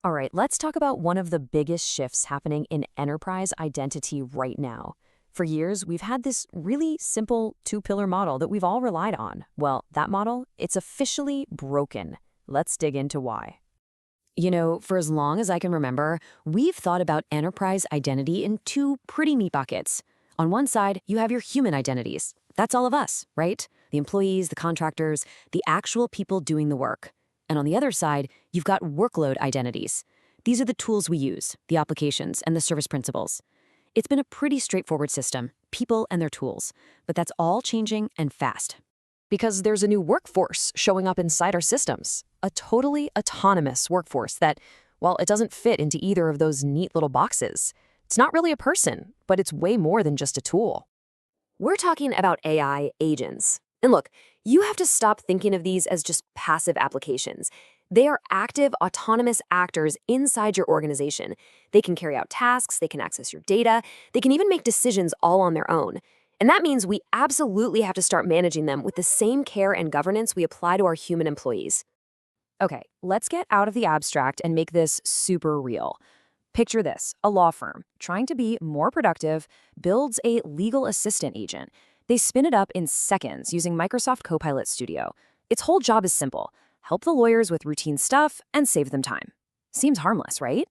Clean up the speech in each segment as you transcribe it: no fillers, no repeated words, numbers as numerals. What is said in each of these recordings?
All right, let's talk about one of the biggest shifts happening in enterprise identity right now. For years, we've had this really simple two-pillar model that we've all relied on. Well, that model, it's officially broken. Let's dig into why. For as long as I can remember, we've thought about enterprise identity in two pretty neat buckets. On one side, you have your human identities. That's all of us, right? The employees, the contractors, the actual people doing the work. And on the other side, you've got workload identities. These are the tools we use, the applications, and the service principals. It's been a pretty straightforward system, people and their tools, but that's all changing and fast. Because there's a new workforce showing up inside our systems, a totally autonomous workforce that, while it doesn't fit into either of those neat little boxes, it's not really a person, but it's way more than just a tool. We're talking about AI agents. And look, you have to stop thinking of these as just passive applications. They are active, autonomous actors inside your organization. They can carry out tasks, they can access your data, they can even make decisions all on their own. And that means we absolutely have to start managing them with the same care and governance we apply to our human employees. Okay, let's get out of the abstract and make this super real. Picture this, a law firm, trying to be more productive, builds a legal assistant agent. They spin it up in seconds using Microsoft Copilot Studio. Its whole job is simple: help the lawyers with routine stuff and save them time. Seems harmless, right?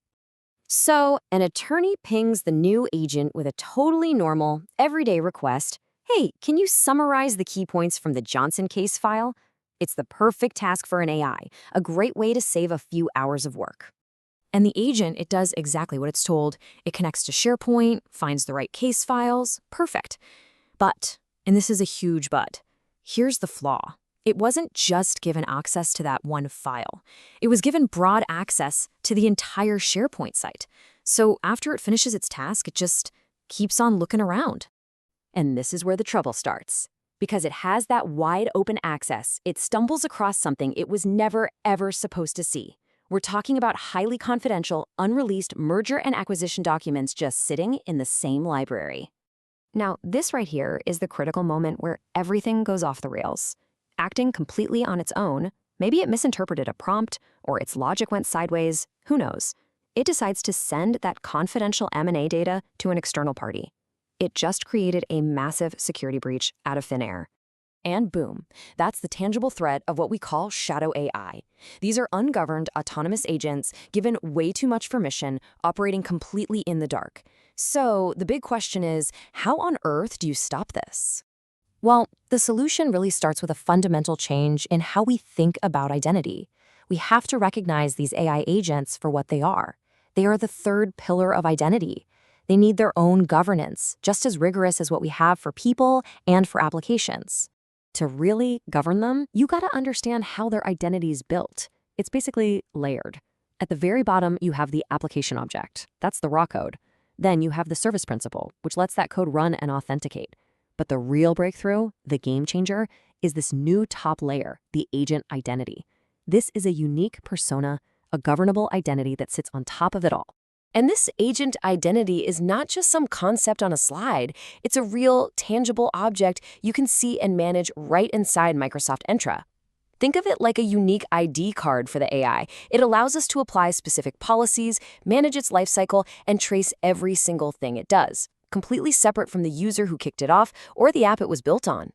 So, an attorney pings the new agent with a totally normal, everyday request. Hey, can you summarize the key points from the Johnson case file? It's the perfect task for an AI, a great way to save a few hours of work. And the agent, it does exactly what it's told. It connects to SharePoint, finds the right case files. Perfect. But, and this is a huge but, here's the flaw. It wasn't just given access to that one file. It was given broad access to the entire SharePoint site. So after it finishes its task, it just keeps on looking around. And this is where the trouble starts. Because it has that wide open access, it stumbles across something it was never, ever supposed to see. We're talking about highly confidential, unreleased merger and acquisition documents just sitting in the same library. Now, this right here is the critical moment where everything goes off the rails. Acting completely on its own, maybe it misinterpreted a prompt, or its logic went sideways, who knows? It decides to send that confidential M&A data to an external party. It just created a massive security breach out of thin air. And boom, that's the tangible threat of what we call shadow AI. These are ungoverned, autonomous agents given way too much permission, operating completely in the dark. So the big question is, how on earth do you stop this? Well, the solution really starts with a fundamental change in how we think about identity. We have to recognize these AI agents for what they are. They are the third pillar of identity. They need their own governance, just as rigorous as what we have for people and for applications. To really govern them, you gotta understand how their identity is built. It's basically layered. At the very bottom, you have the application object. That's the raw code. Then you have the service principal, which lets that code run and authenticate. But the real breakthrough, the game changer, is this new top layer, the agent identity. This is a unique persona, a governable identity that sits on top of it all. And this agent identity is not just some concept on a slide. It's a real, tangible object you can see and manage right inside Microsoft Entra. Think of it like a unique ID card for the AI. It allows us to apply specific policies, manage its lifecycle, and trace every single thing it does, completely separate from the user who kicked it off or the app it was built on.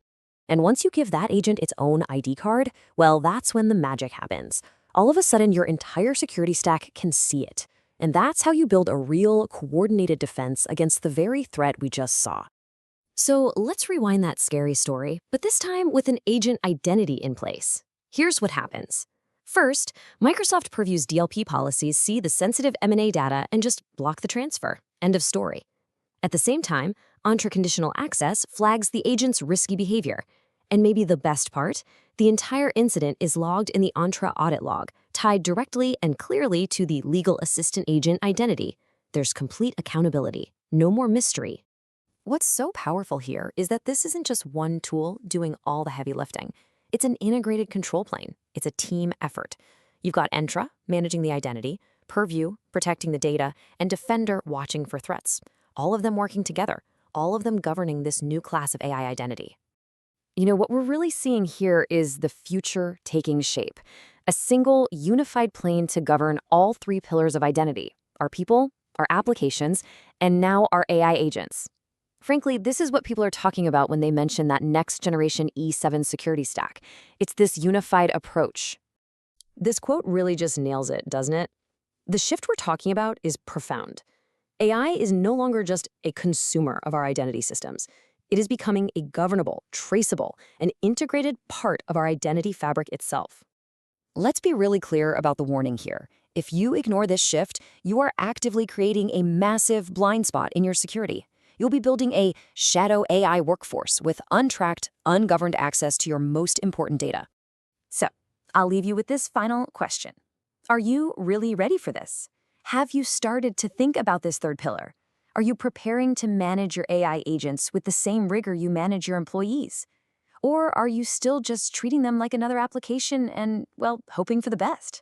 And once you give that agent its own ID card, well, that's when the magic happens. All of a sudden, your entire security stack can see it. And that's how you build a real, coordinated defense against the very threat we just saw. So let's rewind that scary story, but this time with an agent identity in place. Here's what happens. First, Microsoft Purview's DLP policies see the sensitive M&A data and just block the transfer. End of story. At the same time, Entra conditional access flags the agent's risky behavior. And maybe the best part, the entire incident is logged in the Entra audit log, tied directly and clearly to the legal assistant agent identity. There's complete accountability, no more mystery. What's so powerful here is that this isn't just one tool doing all the heavy lifting. It's an integrated control plane. It's a team effort. You've got Entra managing the identity, Purview protecting the data, and Defender watching for threats. All of them working together, all of them governing this new class of AI identity. What we're really seeing here is the future taking shape. A single, unified plane to govern all three pillars of identity: our people, our applications, and now our AI agents. Frankly, this is what people are talking about when they mention that next generation E7 security stack. It's this unified approach. This quote really just nails it, doesn't it? The shift we're talking about is profound. AI is no longer just a consumer of our identity systems. It is becoming a governable, traceable, and integrated part of our identity fabric itself. Let's be really clear about the warning here. If you ignore this shift, you are actively creating a massive blind spot in your security. You'll be building a shadow AI workforce with untracked, ungoverned access to your most important data. So, I'll leave you with this final question. Are you really ready for this? Have you started to think about this third pillar? Are you preparing to manage your AI agents with the same rigor you manage your employees? Or are you still just treating them like another application and, well, hoping for the best?